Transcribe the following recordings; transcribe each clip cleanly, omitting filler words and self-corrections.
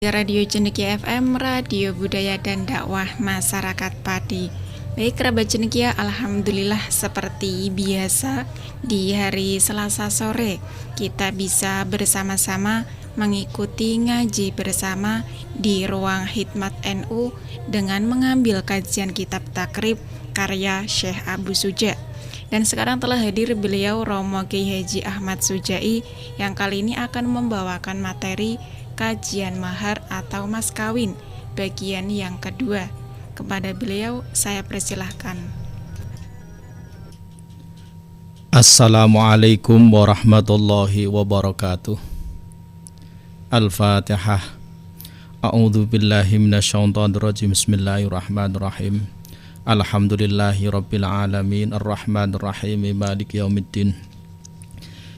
Radio Cendekia FM, Radio Budaya dan Dakwah Masyarakat Pati. Baik kerabat Cendekia, alhamdulillah seperti biasa di hari Selasa sore kita bisa bersama-sama mengikuti ngaji bersama di ruang Hikmat NU dengan mengambil kajian kitab takrib karya Syekh Abu Suja. Dan sekarang telah hadir beliau Romo Kiai Haji Ahmad Sujai yang kali ini akan membawakan materi kajian mahar atau mas kawin bagian yang kedua. Kepada beliau saya persilahkan. Assalamualaikum warahmatullahi wabarakatuh. Al-Fatihah. A'udzu billahi minasyaitonir rajim. Bismillahirrahmanirrahim. Alhamdulillahi rabbil alamin arrahmanir rahim maliki yaumiddin.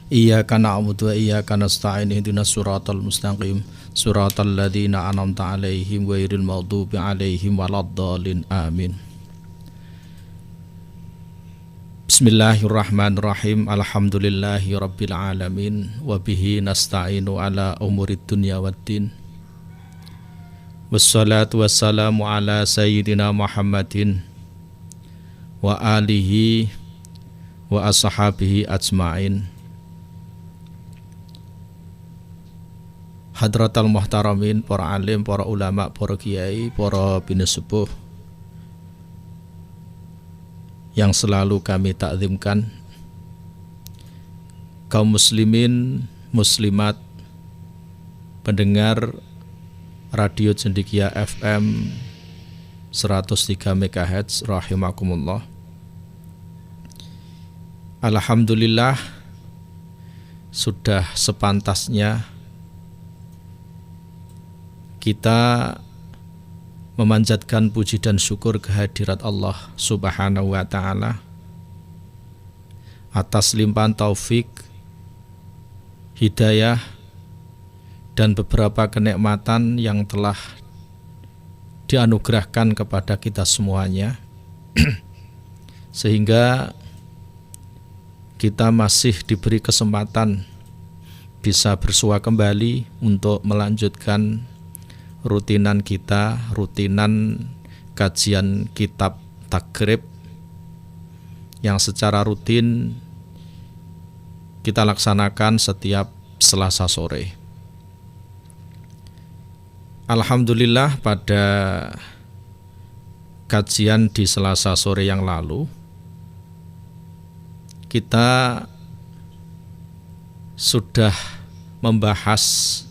Iyyaka na'budu wa iyyaka nasta'in ihdinas siratal mustaqim siratal ladzina an'amta 'alaihim ghairil maghdubi 'alaihim waladdallin amin. Bismillahirrahmanirrahim. Alhamdulillahi rabbil alamin wa bihi nasta'inu ala umurid dunya waddin. Wassalatu wassalamu ala sayyidina Muhammadin wa alihi wa ashabihi ajma'in. Hadratal muhtaramin, para alim, para ulama, para kiai, para bini sepuh yang selalu kami takzimkan, kaum muslimin, muslimat, pendengar Radio Cendekia FM 103 MHz rahimakumullah. Alhamdulillah sudah sepantasnya kita memanjatkan puji dan syukur kehadirat Allah Subhanahu wa ta'ala atas limpahan taufik, hidayah, dan beberapa kenikmatan yang telah dianugerahkan kepada kita semuanya sehingga kita masih diberi kesempatan bisa bersua kembali untuk melanjutkan rutinan kajian kitab takrib yang secara rutin kita laksanakan setiap Selasa sore. Alhamdulillah pada kajian di Selasa sore yang lalu kita sudah membahas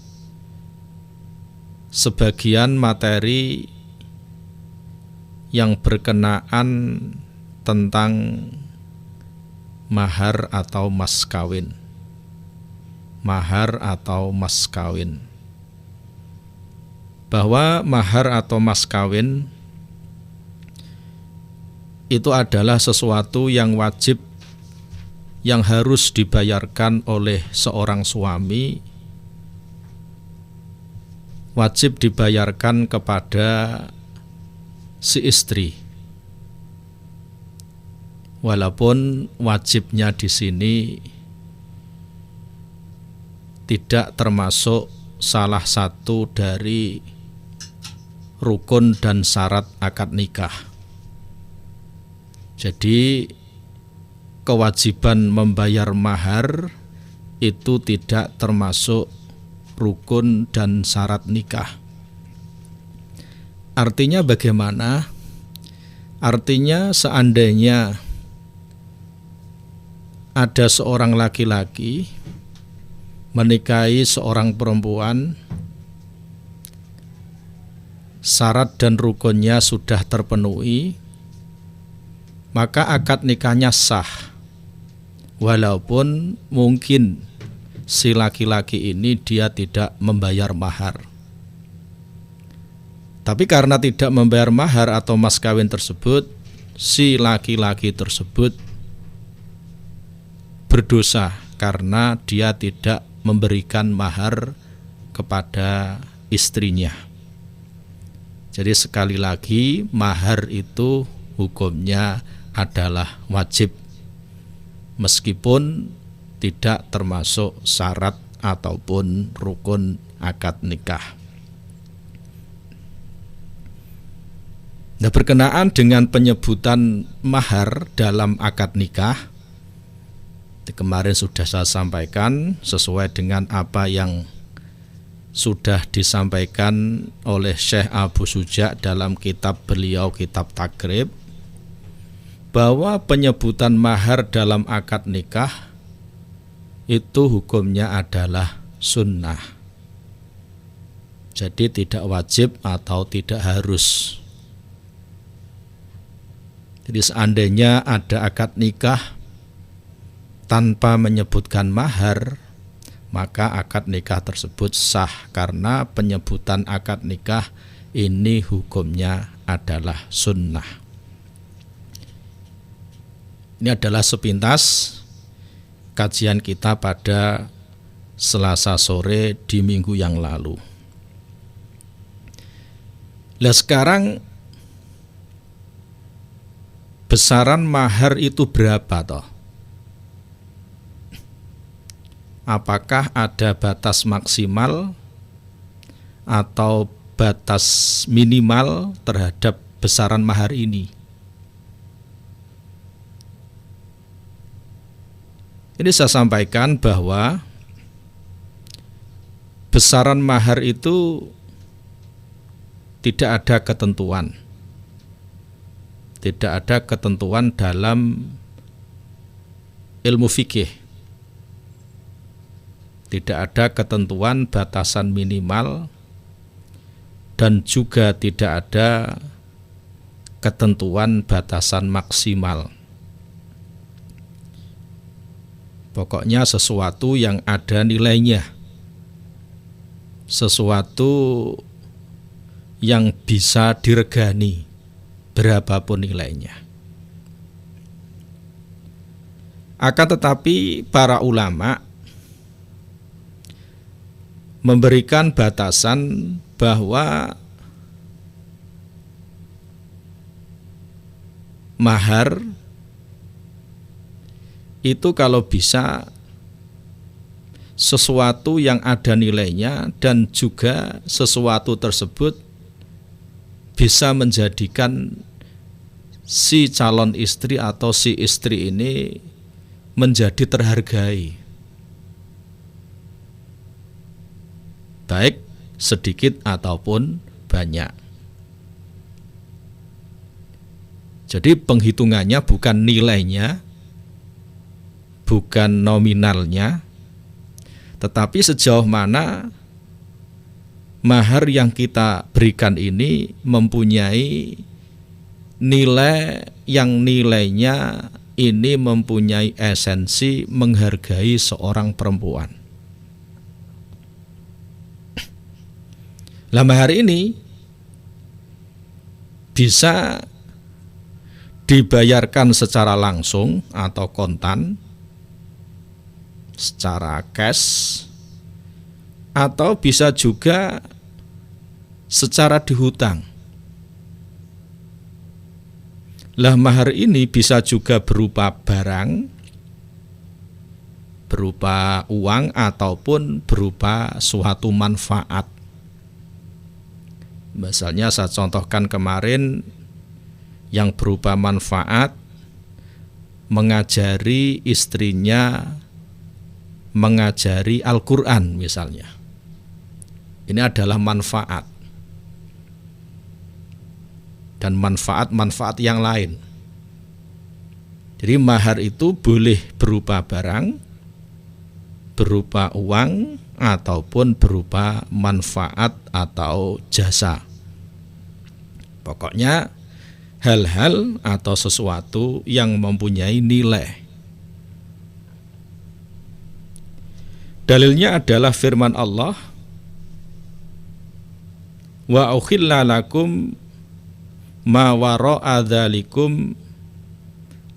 sebagian materi yang berkenaan tentang mahar atau mas kawin. Mahar atau mas kawin. Bahwa mahar atau mas kawin itu adalah sesuatu yang wajib, yang harus dibayarkan oleh seorang suami, wajib dibayarkan kepada si istri. Walaupun wajibnya di sini tidak termasuk salah satu dari rukun dan syarat akad nikah. Jadi kewajiban membayar mahar itu tidak termasuk rukun dan syarat nikah. Artinya bagaimana? Artinya seandainya ada seorang laki-laki menikahi seorang perempuan, syarat dan rukunnya sudah terpenuhi, maka akad nikahnya sah. Walaupun mungkin si laki-laki ini dia tidak membayar mahar. Tapi karena tidak membayar mahar atau mas kawin tersebut, si laki-laki tersebut berdosa karena dia tidak memberikan mahar kepada istrinya. Jadi sekali lagi mahar itu hukumnya adalah wajib, meskipun tidak termasuk syarat ataupun rukun akad nikah. Nah, berkenaan dengan penyebutan mahar dalam akad nikah, kemarin sudah saya sampaikan sesuai dengan apa yang sudah disampaikan oleh Syekh Abu Suja dalam kitab beliau, kitab Takrib, bahwa penyebutan mahar dalam akad nikah itu hukumnya adalah sunnah. Jadi tidak wajib atau tidak harus. Jadi seandainya ada akad nikah tanpa menyebutkan mahar, maka akad nikah tersebut sah karena penyebutan akad nikah ini hukumnya adalah sunnah. Ini adalah sepintas kajian kita pada Selasa sore di minggu yang lalu. Nah, sekarang besaran mahar itu berapa toh? Apakah ada batas maksimal atau batas minimal terhadap besaran mahar ini? Ini saya sampaikan bahwa besaran mahar itu tidak ada ketentuan. Tidak ada ketentuan dalam ilmu fikih. Tidak ada ketentuan batasan minimal dan juga tidak ada ketentuan batasan maksimal. Pokoknya sesuatu yang ada nilainya, sesuatu yang bisa diregani berapapun nilainya. Akan tetapi para ulama memberikan batasan bahwa mahar itu kalau bisa sesuatu yang ada nilainya dan juga sesuatu tersebut bisa menjadikan si calon istri atau si istri ini menjadi terhargai, baik sedikit ataupun banyak. Jadi penghitungannya bukan nilainya, bukan nominalnya, tetapi sejauh mana mahar yang kita berikan ini mempunyai nilai yang nilainya ini mempunyai esensi menghargai seorang perempuan. Lah mahar ini bisa dibayarkan secara langsung atau kontan, secara cash, atau bisa juga secara dihutang. Lah mahar ini bisa juga berupa barang, berupa uang ataupun berupa suatu manfaat. Misalnya saya contohkan kemarin yang berupa manfaat, mengajari istrinya mengajari Al-Quran misalnya. Ini adalah manfaat. Dan manfaat-manfaat yang lain. Jadi mahar itu boleh berupa barang, berupa uang, ataupun berupa manfaat atau jasa. Pokoknya hal-hal atau sesuatu yang mempunyai nilai. Dalilnya adalah firman Allah, wa ukhilla lakum ma wara'a dzalikum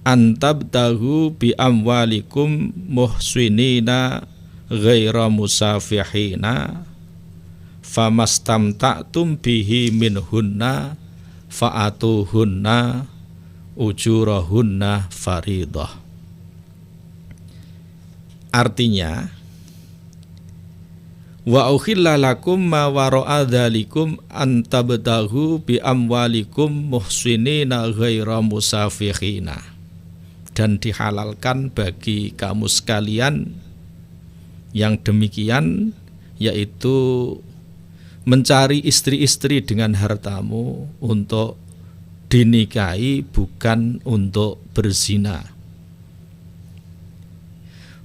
antabtahu bi amwalikum muhsinina ghaira musafihina famastamta'tum bihi minhunna fa'atuhunna ujurahunna faridah. Artinya, Wa ukhilla lakum ma wara'a dzalikum an tabtaghu bi amwalikum muhsinina ghaira musafikhina. Dan dihalalkan bagi kamu sekalian yang demikian, yaitu mencari istri-istri dengan hartamu untuk dinikahi, bukan untuk berzina.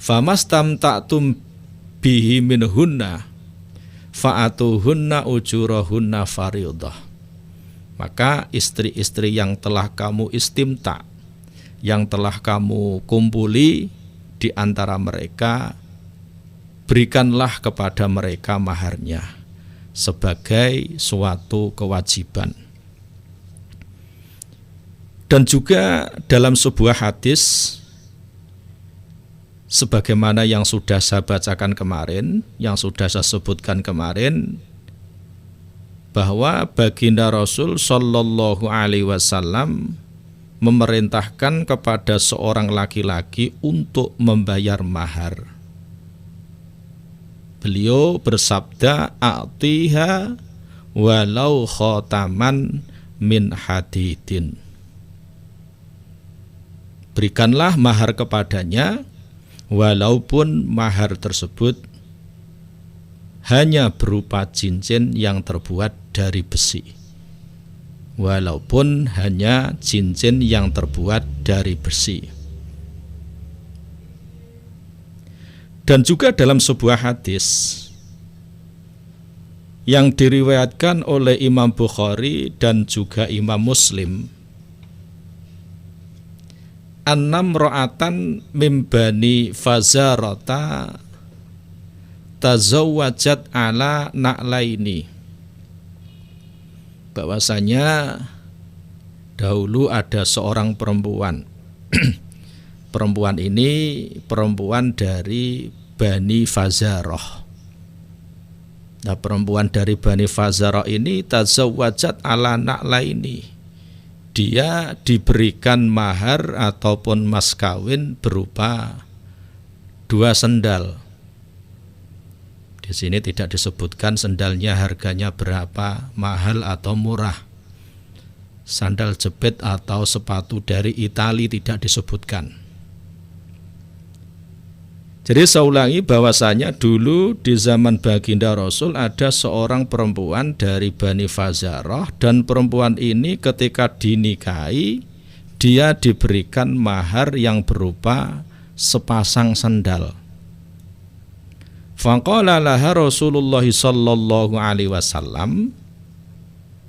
Famastamta'tum bihi minhunna fa'atuhunna ujurahunna fariidah. Maka istri-istri yang telah kamu istimta, yang telah kamu kumpuli di antara mereka, berikanlah kepada mereka maharnya sebagai suatu kewajiban. Dan juga dalam sebuah hadis, sebagaimana yang sudah saya bacakan kemarin, yang sudah saya sebutkan kemarin, bahwa baginda Rasul Shallallahu Alaihi Wasallam memerintahkan kepada seorang laki-laki untuk membayar mahar. Beliau bersabda, "A'tiha walau khataman min hadidin." Berikanlah mahar kepadanya, walaupun mahar tersebut hanya berupa cincin yang terbuat dari besi. Walaupun hanya cincin yang terbuat dari besi. Dan juga dalam sebuah hadis yang diriwayatkan oleh Imam Bukhari dan juga Imam Muslim, annam ra'atan min bani Fazarata tazawwajat ala na'laini. Bahwasanya dahulu ada seorang perempuan. Perempuan ini perempuan dari Bani Fazarah. Nah, perempuan dari Bani Fazarah ini tazawwajat ala na'laini. Dia diberikan mahar ataupun mas kawin berupa 2 sendal. Di sini tidak disebutkan sendalnya harganya berapa, mahal atau murah. Sandal jepit atau sepatu dari Itali tidak disebutkan. Jadi saya ulangi bahwasanya dulu di zaman baginda Rasul ada seorang perempuan dari Bani Fazarah, dan perempuan ini ketika dinikahi dia diberikan mahar yang berupa sepasang sandal. Faqala laha Rasulullah sallallahu alaihi wasallam,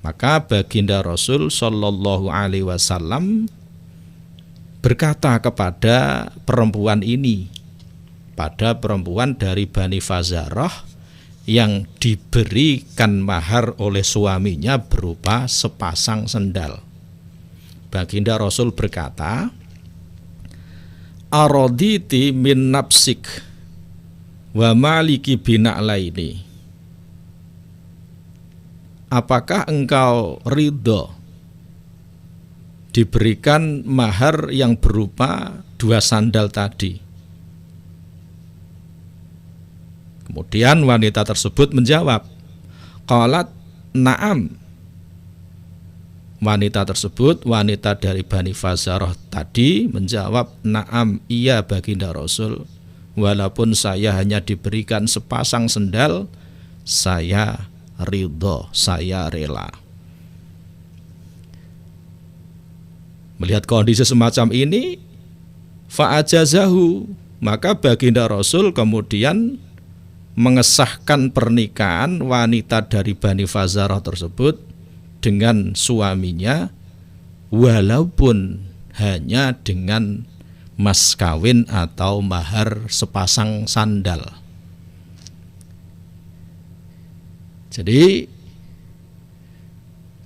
maka baginda Rasul sallallahu alaihi wasallam berkata kepada perempuan ini, pada perempuan dari Bani Fazarah yang diberikan mahar oleh suaminya berupa sepasang sendal. Baginda Rasul berkata, "Araditi min nafsik wa maliki bina'laini." Apakah engkau ridho diberikan mahar yang berupa 2 sandal tadi? Kemudian wanita tersebut menjawab, qalat na'am. Wanita tersebut, wanita dari Bani Fazarah tadi menjawab, na'am, iya baginda Rasul. Walaupun saya hanya diberikan sepasang sendal, saya ridho, saya rela. Melihat kondisi semacam ini, fa'ajazahu, maka baginda Rasul kemudian mengesahkan pernikahan wanita dari Bani Fazarah tersebut dengan suaminya, walaupun hanya dengan mas kawin atau mahar sepasang sandal. Jadi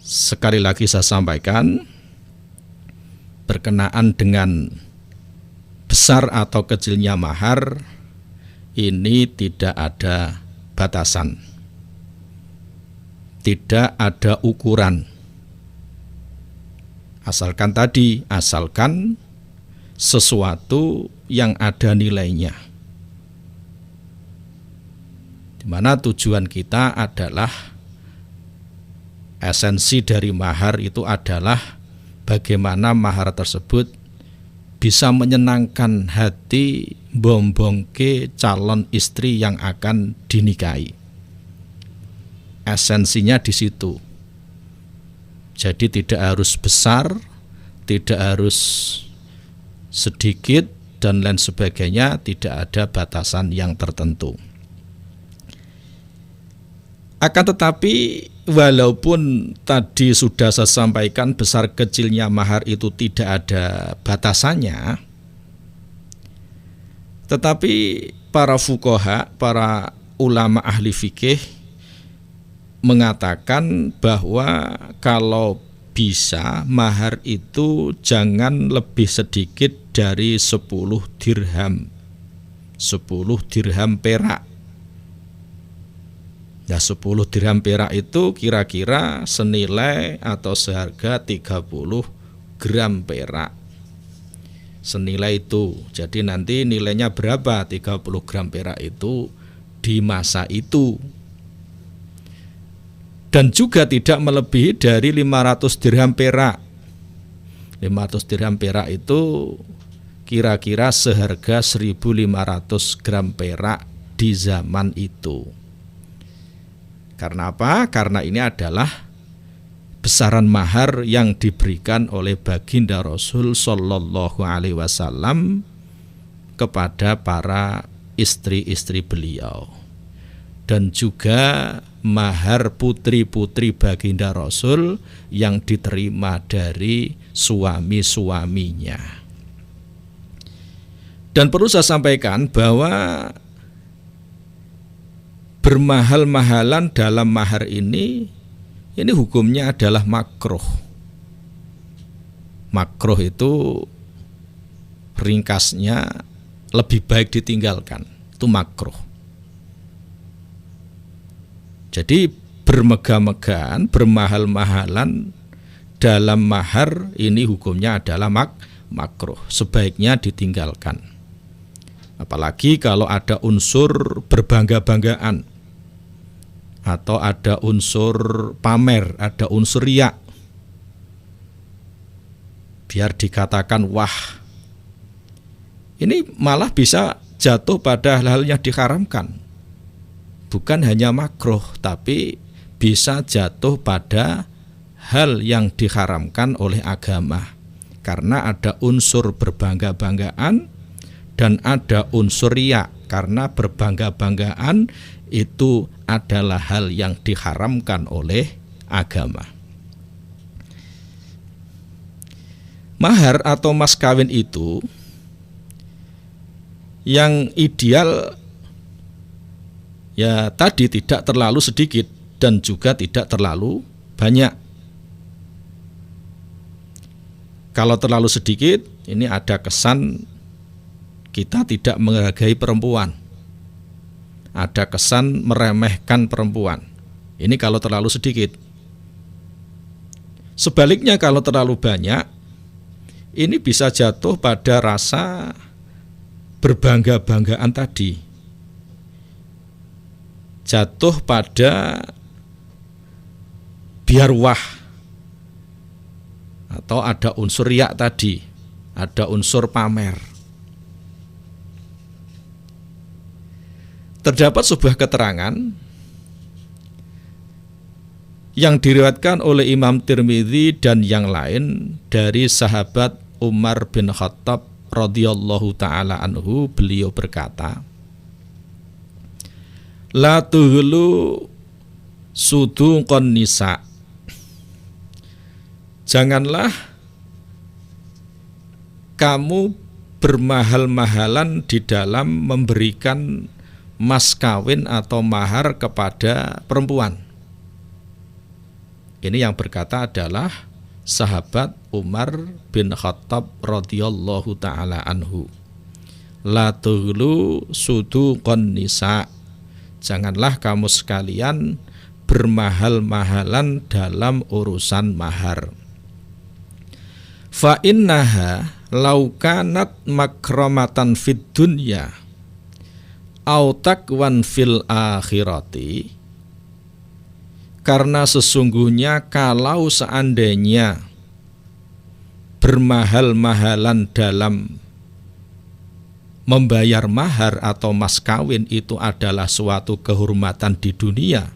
sekali lagi saya sampaikan, berkenaan dengan besar atau kecilnya mahar ini tidak ada batasan, tidak ada ukuran. Asalkan sesuatu yang ada nilainya. di mana tujuan kita adalah esensi dari mahar itu adalah bagaimana mahar tersebut bisa menyenangkan hati bombongke calon istri yang akan dinikahi. Esensinya di situ. Jadi tidak harus besar, tidak harus sedikit dan lain sebagainya, tidak ada batasan yang tertentu. Akan tetapi walaupun tadi sudah saya sampaikan besar kecilnya mahar itu tidak ada batasannya, tetapi para fuqaha, para ulama ahli fikih mengatakan bahwa kalau bisa mahar itu jangan lebih sedikit dari 10 dirham. 10 dirham perak. Nah, 10 dirham perak itu kira-kira senilai atau seharga 30 gram perak. Senilai itu. Jadi nanti nilainya berapa 30 gram perak itu di masa itu. Dan juga tidak melebihi dari 500 dirham perak. 500 dirham perak itu kira-kira seharga 1.500 gram perak di zaman itu. Karena apa? Karena ini adalah besaran mahar yang diberikan oleh baginda Rasul Shallallahu Alaihi Wasallam kepada para istri-istri beliau, dan juga mahar putri-putri baginda Rasul yang diterima dari suami-suaminya. Dan perlu saya sampaikan bahwa bermahal-mahalan dalam mahar ini hukumnya adalah makruh. Makruh itu ringkasnya lebih baik ditinggalkan. Itu makruh. Jadi bermegah-megahan, bermahal-mahalan dalam mahar ini hukumnya adalah makruh. Sebaiknya ditinggalkan. Apalagi kalau ada unsur berbangga-banggaan, atau ada unsur pamer, ada unsur riya, biar dikatakan wah. Ini malah bisa jatuh pada hal-hal yang diharamkan. Bukan hanya makruh, tapi bisa jatuh pada hal yang diharamkan oleh agama. Karena ada unsur berbangga-banggaan dan ada unsur riya. Karena berbangga-banggaan itu adalah hal yang diharamkan oleh agama. Mahar atau mas kawin itu yang ideal ya tadi tidak terlalu sedikit dan juga tidak terlalu banyak. Kalau terlalu sedikit, ini ada kesan kita tidak menghargai perempuan. Ada kesan meremehkan perempuan. Ini kalau terlalu sedikit. Sebaliknya kalau terlalu banyak, ini bisa jatuh pada rasa berbangga-banggaan tadi. Jatuh pada biar wah. Atau ada unsur riya tadi. Ada unsur pamer. Terdapat sebuah keterangan yang diriwayatkan oleh Imam Tirmidzi dan yang lain dari sahabat Umar bin Khattab radhiyallahu taala anhu. Beliau berkata, la tughlu suduqan nisa, janganlah kamu bermahal-mahalan di dalam memberikan mas kawin atau mahar kepada perempuan. Ini yang berkata adalah sahabat Umar bin Khattab radhiyallahu taala anhu. La tughlu suduqan nisa, janganlah kamu sekalian bermahal-mahalan dalam urusan mahar. Fa innaha law kanat makramatan fid dunya au taqwan fil akhirati, karena sesungguhnya kalau seandainya bermahal-mahalan dalam membayar mahar atau mas kawin itu adalah suatu kehormatan di dunia,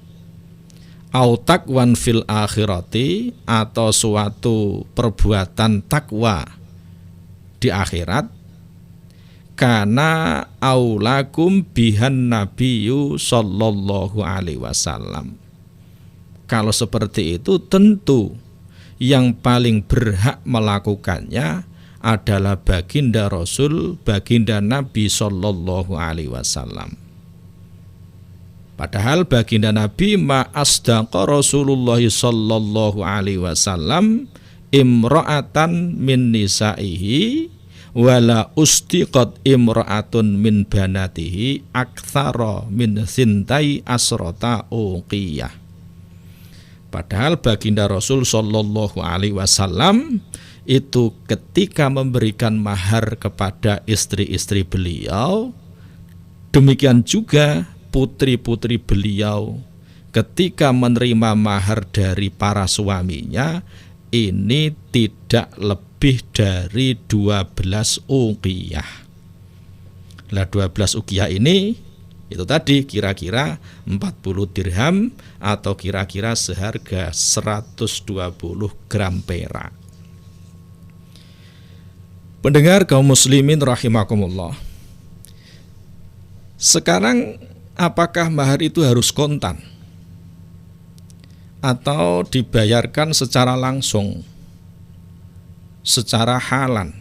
au taqwan fil akhirati, atau suatu perbuatan takwa di akhirat, kana aulakum bihan nabiyyu sallallahu alaihi wasallam. Kalau seperti itu tentu yang paling berhak melakukannya adalah baginda Rasul, baginda Nabi sallallahu alaihi wasallam. Padahal baginda Nabi ma asdaqa Rasulullah sallallahu alaihi wasallam imra'atan min nisaihi wala ustiqat imra'atun min banatihi aktsara min sintai asrota uqiyah. Padahal baginda Rasul sallallahu alaihi wasallam itu ketika memberikan mahar kepada istri-istri beliau, demikian juga putri-putri beliau ketika menerima mahar dari para suaminya, ini tidak lebih dari 12 uqiyah. Lah 12 uqiyah ini itu tadi kira-kira 40 dirham atau kira-kira seharga 120 gram perak. Pendengar kaum muslimin rahimakumullah. Sekarang apakah mahar itu harus kontan atau dibayarkan secara langsung, secara halan,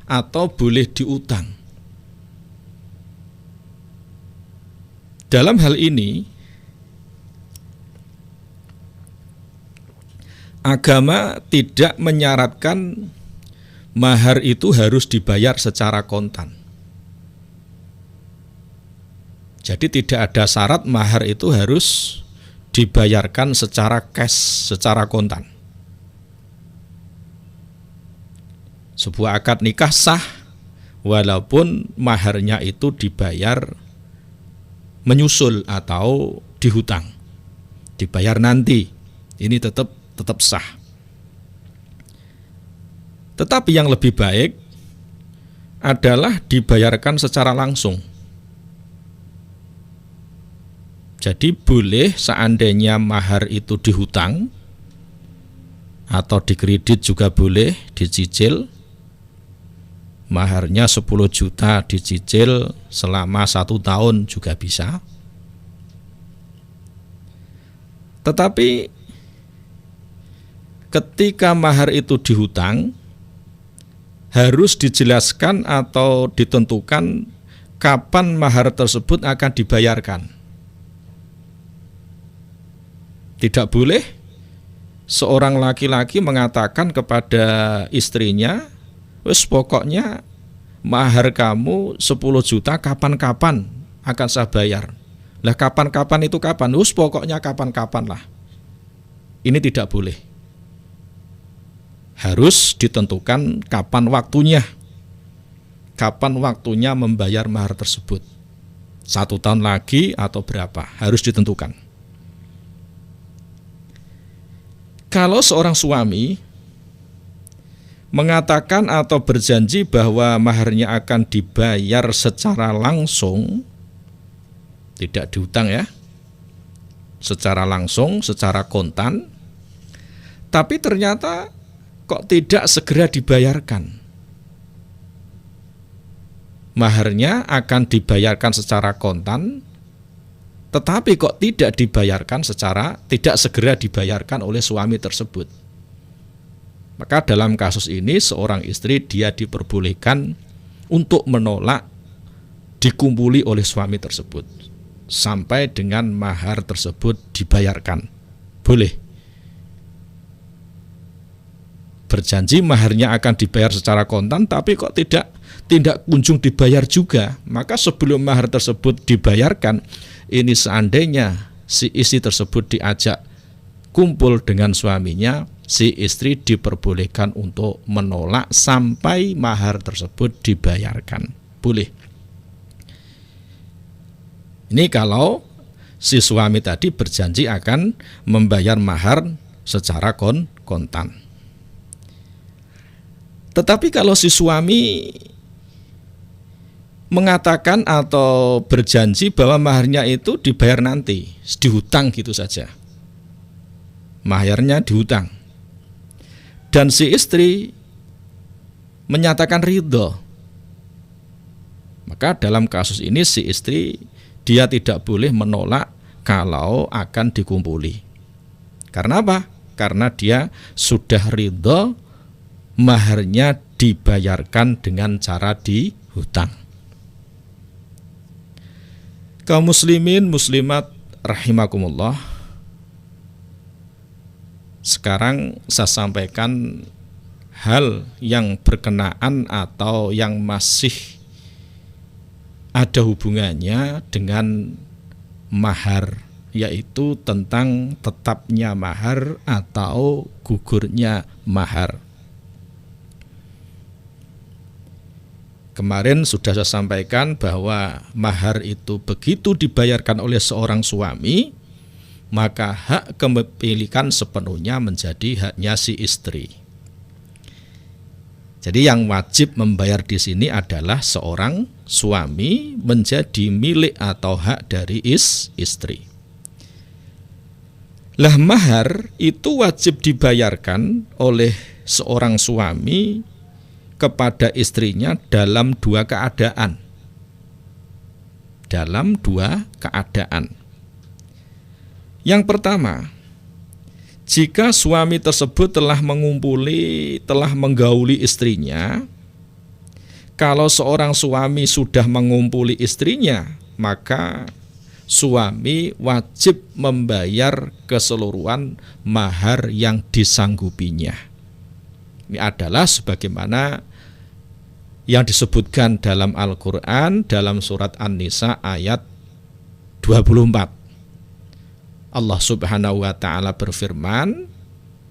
atau boleh diutang? Dalam hal ini, agama tidak menyaratkan mahar itu harus dibayar secara kontan. Jadi tidak ada syarat mahar itu harus dibayarkan secara cash, secara kontan. Sebuah akad nikah sah walaupun maharnya itu dibayar menyusul atau dihutang, dibayar nanti, ini tetap sah. Tetapi yang lebih baik adalah dibayarkan secara langsung. Jadi boleh seandainya mahar itu dihutang atau dikredit juga boleh, dicicil. Maharnya 10 juta dicicil selama 1 tahun juga bisa. Tetapi ketika mahar itu dihutang, harus dijelaskan atau ditentukan kapan mahar tersebut akan dibayarkan. Tidak boleh seorang laki-laki mengatakan kepada istrinya, wes pokoknya mahar kamu 10 juta kapan-kapan akan saya bayar. Lah kapan-kapan itu kapan? Wes pokoknya kapan-kapan lah. Ini tidak boleh. Harus ditentukan kapan waktunya. Kapan waktunya membayar mahar tersebut. 1 tahun lagi atau berapa? Harus ditentukan. Kalau seorang suami mengatakan atau berjanji bahwa maharnya akan dibayar secara langsung, tidak dihutang ya, secara langsung, secara kontan, tapi ternyata kok tidak segera dibayarkan. Maharnya akan dibayarkan secara kontan, tetapi kok tidak segera dibayarkan oleh suami tersebut. Maka dalam kasus ini seorang istri dia diperbolehkan untuk menolak dikumpuli oleh suami tersebut sampai dengan mahar tersebut dibayarkan. Boleh. Berjanji maharnya akan dibayar secara kontan tapi kok tidak kunjung dibayar juga. Maka sebelum mahar tersebut dibayarkan, ini seandainya si istri tersebut diajak kumpul dengan suaminya, si istri diperbolehkan untuk menolak sampai mahar tersebut dibayarkan. Boleh. Ini kalau si suami tadi berjanji akan membayar mahar secara kontan. Tetapi kalau si suami mengatakan atau berjanji bahwa maharnya itu dibayar nanti, dihutang gitu saja, maharnya dihutang, dan si istri menyatakan ridho, maka dalam kasus ini si istri dia tidak boleh menolak kalau akan dikumpuli. Karena apa? Karena dia sudah ridho maharnya dibayarkan dengan cara dihutang. Kaum muslimin muslimat rahimakumullah, sekarang saya sampaikan hal yang berkenaan atau yang masih ada hubungannya dengan mahar, yaitu tentang tetapnya mahar atau gugurnya mahar. Kemarin sudah saya sampaikan bahwa mahar itu begitu dibayarkan oleh seorang suami, maka hak kepemilikan sepenuhnya menjadi haknya si istri. Jadi yang wajib membayar di sini adalah seorang suami, menjadi milik atau hak dari istri. Lah mahar itu wajib dibayarkan oleh seorang suami kepada istrinya dalam dua keadaan. Yang pertama, jika suami tersebut telah menggauli istrinya. Kalau seorang suami sudah mengumpuli istrinya, maka suami wajib membayar keseluruhan mahar yang disanggupinya. Ini adalah sebagaimana yang disebutkan dalam Al-Quran dalam surat An-Nisa ayat 24. Allah Subhanahu wa ta'ala berfirman,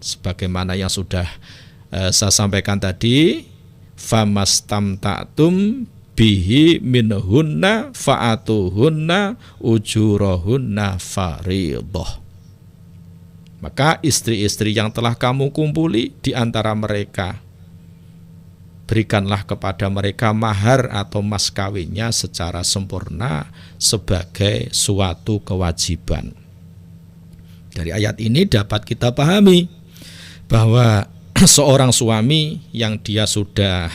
sebagaimana yang sudah saya sampaikan tadi, famastamta'tum bihi minhunna fa'atuhunna ujurahunna fariidhah. Maka istri-istri yang telah kamu kumpuli di antara mereka, berikanlah kepada mereka mahar atau mas kawinnya secara sempurna sebagai suatu kewajiban. Dari ayat ini dapat kita pahami bahwa seorang suami yang dia sudah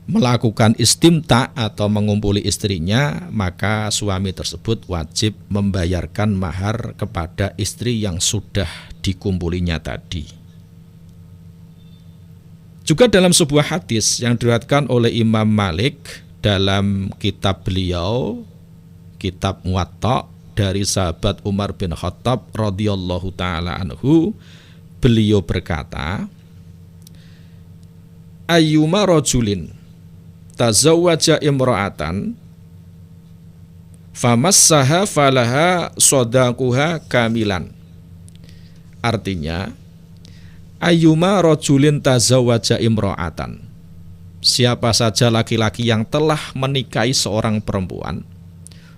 melakukan istimta atau mengumpuli istrinya, maka suami tersebut wajib membayarkan mahar kepada istri yang sudah dikumpulinya tadi. Juga dalam sebuah hadis yang diriwayatkan oleh Imam Malik dalam kitab beliau, kitab Muwatta, dari sahabat Umar bin Khattab radhiyallahu taala anhu, beliau berkata, ayyuma rajulin tazawwaja imra'atan famassaha falaha shadaquha kamilan. Artinya, ayyuma rajulin tazawwaja imra'atan, siapa saja laki-laki yang telah menikahi seorang perempuan,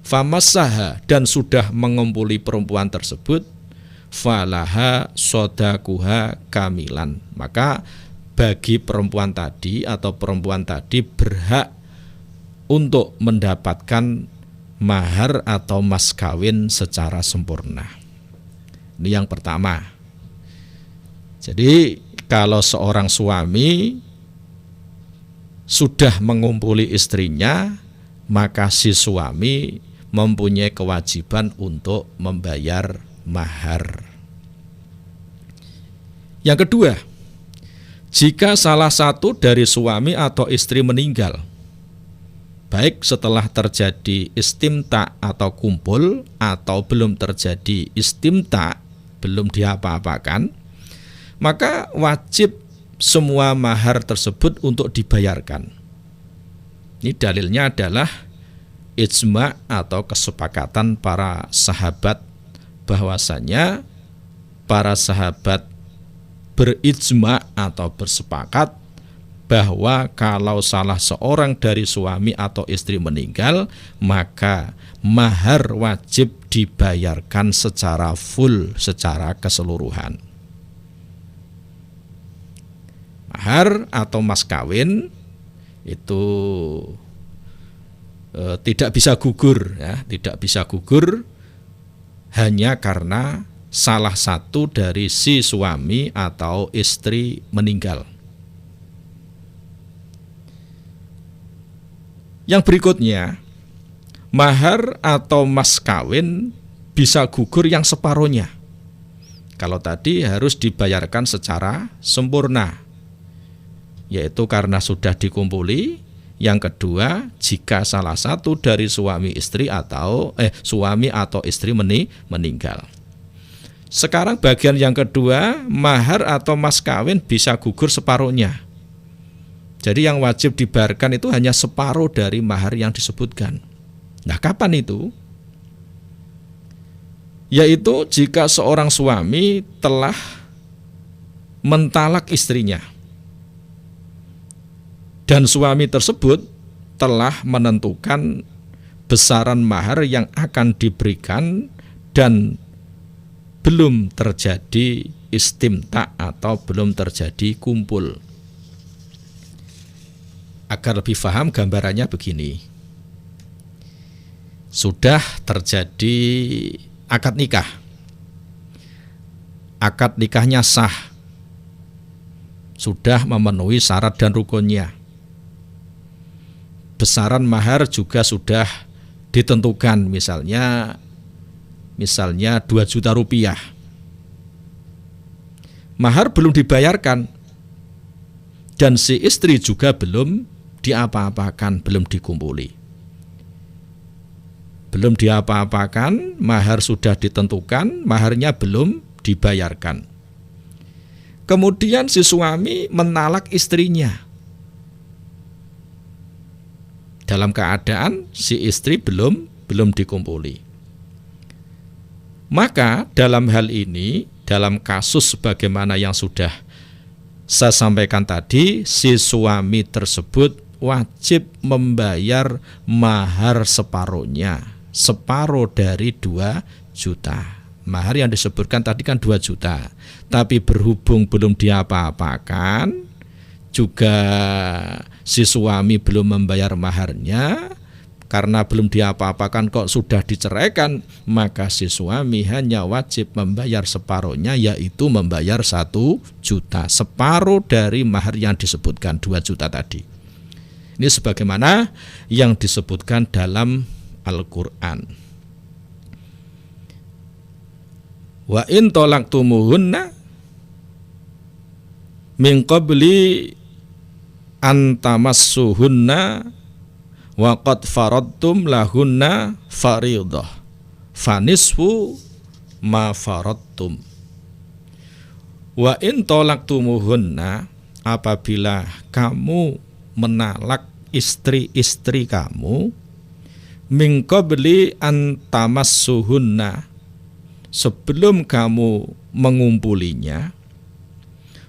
famassaha, dan sudah mengumpuli perempuan tersebut, falaha shadaquha kamilan, maka bagi perempuan tadi atau perempuan tadi berhak untuk mendapatkan mahar atau mas kawin secara sempurna. Ini yang pertama. Jadi kalau seorang suami sudah mengumpuli istrinya, maka si suami mempunyai kewajiban untuk membayar mahar. Yang kedua, jika salah satu dari suami atau istri meninggal, baik setelah terjadi istimta atau kumpul, atau belum terjadi istimta, belum diapa-apakan, maka wajib semua mahar tersebut untuk dibayarkan. Ini dalilnya adalah ijma' atau kesepakatan para sahabat, bahwasanya para sahabat berijma' atau bersepakat bahwa kalau salah seorang dari suami atau istri meninggal, maka mahar wajib dibayarkan secara full, secara keseluruhan. Mahar atau mas kawin itu tidak bisa gugur, ya, tidak bisa gugur hanya karena salah satu dari si suami atau istri meninggal. Yang berikutnya, mahar atau mas kawin bisa gugur yang separuhnya. Kalau tadi harus dibayarkan secara sempurna, yaitu karena sudah dikumpuli. Yang kedua, jika salah satu dari suami atau istri meninggal. Sekarang bagian yang kedua, mahar atau mas kawin bisa gugur separuhnya. Jadi yang wajib dibayarkan itu hanya separuh dari mahar yang disebutkan. Nah, kapan itu? Yaitu jika seorang suami telah mentalak istrinya dan suami tersebut telah menentukan besaran mahar yang akan diberikan dan belum terjadi istimta atau belum terjadi kumpul. Agar lebih paham gambarannya begini. Sudah terjadi akad nikah. Akad nikahnya sah. Sudah memenuhi syarat dan rukunnya. Besaran mahar juga sudah ditentukan, misalnya 2 juta rupiah. Mahar belum dibayarkan dan si istri juga belum diapa-apakan, belum dikumpuli. Belum diapa-apakan, mahar sudah ditentukan, maharnya belum dibayarkan. Kemudian si suami menalak istrinya. Dalam keadaan si istri belum dikumpuli. Maka dalam hal ini, dalam kasus sebagaimana yang sudah saya sampaikan tadi, si suami tersebut wajib membayar mahar separuhnya, separuh dari 2 juta. Mahar yang disebutkan tadi kan 2 juta, tapi berhubung belum diapa-apakan, juga si suami belum membayar maharnya. Karena belum diapa-apakan kok sudah diceraikan, maka si suami hanya wajib membayar separuhnya, yaitu membayar 1 juta, separuh dari mahar yang disebutkan 2 juta tadi. Ini sebagaimana yang disebutkan dalam Al-Quran. Wa in talaqtumuhunna min qabli an tamassuhunna wa qad faradtum lahunna fariidah fanisfu ma faradtum. Wa in talaqtumuhunna, apabila kamu menalak istri-istri kamu, min qabli an tamassuhunna, sebelum kamu mengumpulinya,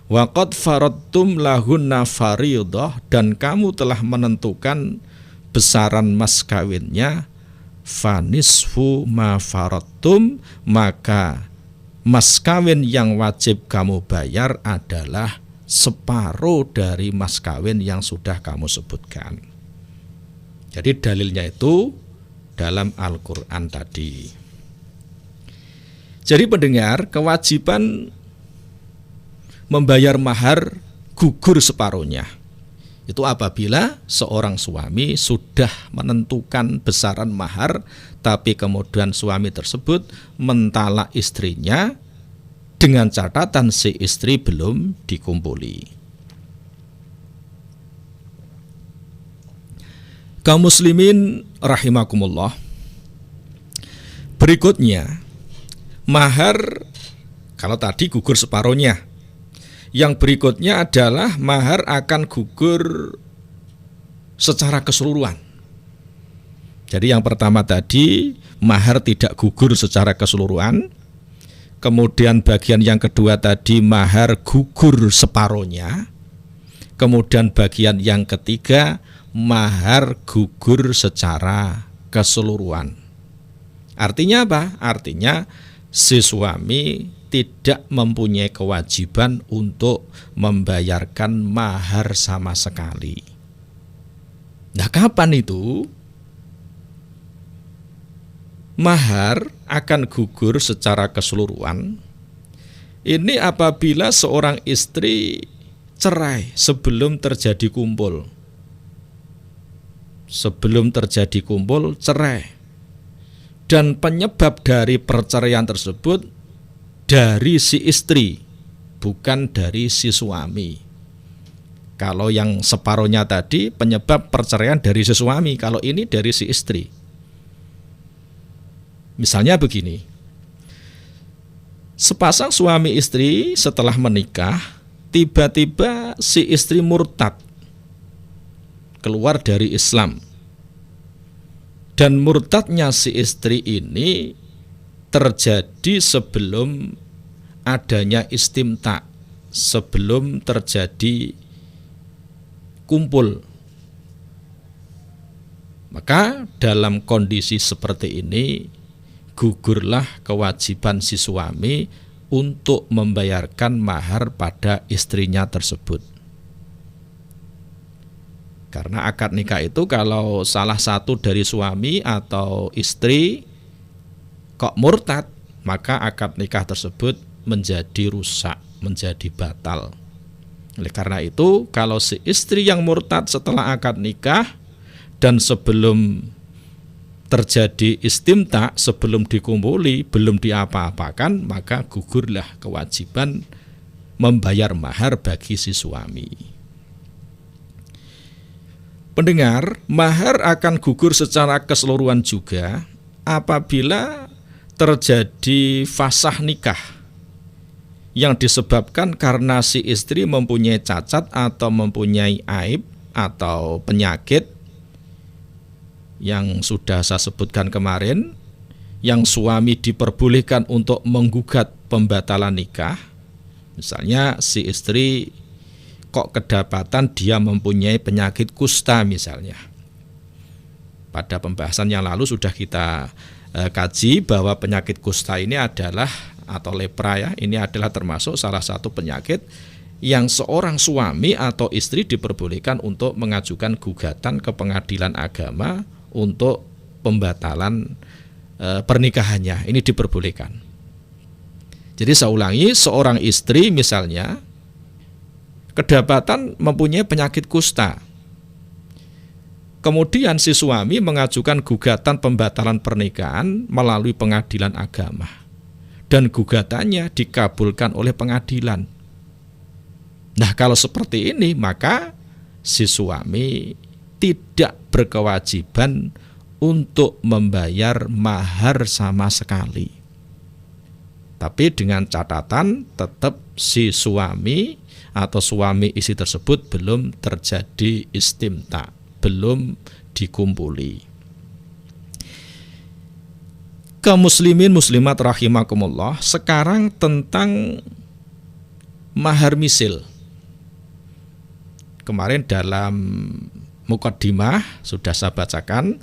wa qad faradtum lahunna fariidah, dan kamu telah menentukan besaran mas kawinnya, fanisfu ma faradtum, maka mas kawin yang wajib kamu bayar adalah separuh dari mas kawin yang sudah kamu sebutkan. Jadi dalilnya itu dalam Al-Quran tadi. Jadi pendengar, kewajiban membayar mahar gugur separuhnya. Itu apabila seorang suami sudah menentukan besaran mahar, tapi kemudian suami tersebut mentalak istrinya dengan catatan si istri belum dikumpuli. Kaum muslimin rahimakumullah. Berikutnya, mahar kalau tadi gugur separuhnya. Yang berikutnya adalah mahar akan gugur secara keseluruhan. Jadi yang pertama tadi, mahar tidak gugur secara keseluruhan. Kemudian bagian yang kedua tadi, mahar gugur separuhnya. Kemudian bagian yang ketiga, mahar gugur secara keseluruhan. Artinya apa? Artinya si suami tidak mempunyai kewajiban untuk membayarkan mahar sama sekali. Nah, kapan itu? Mahar akan gugur secara keseluruhan. Ini apabila seorang istri cerai sebelum terjadi kumpul. Sebelum terjadi kumpul, cerai. Dan penyebab dari perceraian tersebut dari si istri, bukan dari si suami. Kalau yang separuhnya tadi penyebab perceraian dari si suami, kalau ini dari si istri. Misalnya begini, sepasang suami istri setelah menikah, tiba-tiba si istri murtad, keluar dari Islam. Dan murtadnya si istri ini terjadi sebelum adanya istimta, sebelum terjadi kumpul. Maka dalam kondisi seperti ini, gugurlah kewajiban si suami untuk membayarkan mahar pada istrinya tersebut. Karena akad nikah itu kalau salah satu dari suami atau istri kok murtad, maka akad nikah tersebut menjadi rusak, menjadi batal. Oleh karena itu, kalau si istri yang murtad setelah akad nikah dan sebelum terjadi istimta, sebelum dikumpuli, belum diapa-apakan, maka gugurlah kewajiban membayar mahar bagi si suami. Pendengar, mahar akan gugur secara keseluruhan juga apabila terjadi fasah nikah yang disebabkan karena si istri mempunyai cacat atau mempunyai aib atau penyakit yang sudah saya sebutkan kemarin, yang suami diperbolehkan untuk menggugat pembatalan nikah. Misalnya si istri kok kedapatan dia mempunyai penyakit kusta misalnya. Pada pembahasan yang lalu sudah kita kaji bahwa penyakit kusta ini adalah, atau lepra ya, ini adalah termasuk salah satu penyakit yang seorang suami atau istri diperbolehkan untuk mengajukan gugatan ke pengadilan agama untuk pembatalan pernikahannya. Ini diperbolehkan. Jadi saya ulangi, seorang istri misalnya kedapatan mempunyai penyakit kusta. Kemudian si suami mengajukan gugatan pembatalan pernikahan melalui pengadilan agama. Dan gugatannya dikabulkan oleh pengadilan. Nah, kalau seperti ini, maka si suami tidak berkewajiban untuk membayar mahar sama sekali. Tapi dengan catatan tetap si suami atau suami istri tersebut belum terjadi istimta, belum dikumpuli. Kaum muslimin muslimat rahimakumullah, sekarang tentang mahar misil. Kemarin dalam mukaddimah sudah saya bacakan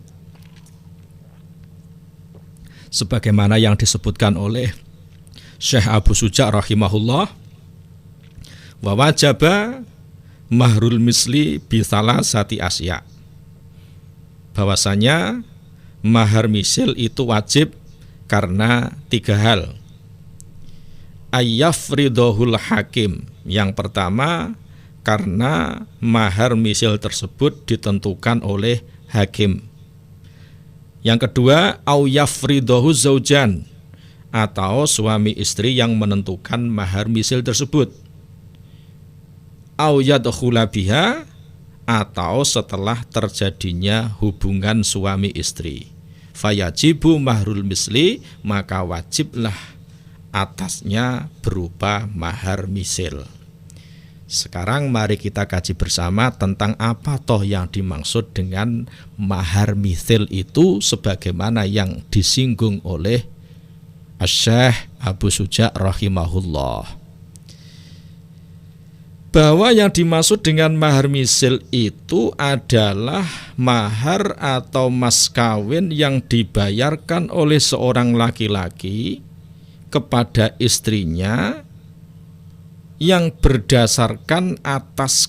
sebagaimana yang disebutkan oleh Syekh Abu Suja rahimahullah, wa wajaba mahrul misli bisalah sati asya, bahwasanya mahar misil itu wajib karena 3 hal. Ayyafridohul hakim, yang pertama karena mahar misil tersebut ditentukan oleh hakim. Yang kedua, au yafridohu zaujan, atau suami istri yang menentukan mahar misil tersebut. Au yadkhula biha, atau setelah terjadinya hubungan suami istri. Fayajibu mahrul misli, maka wajiblah atasnya berupa mahar misil. Sekarang mari kita kaji bersama tentang apa toh yang dimaksud dengan mahar misil itu, sebagaimana yang disinggung oleh Syekh Abu Suja rahimahullah. bahwa yang dimaksud dengan mahar misil itu adalah mahar atau mas kawin yang dibayarkan oleh seorang laki-laki kepada istrinya yang berdasarkan atas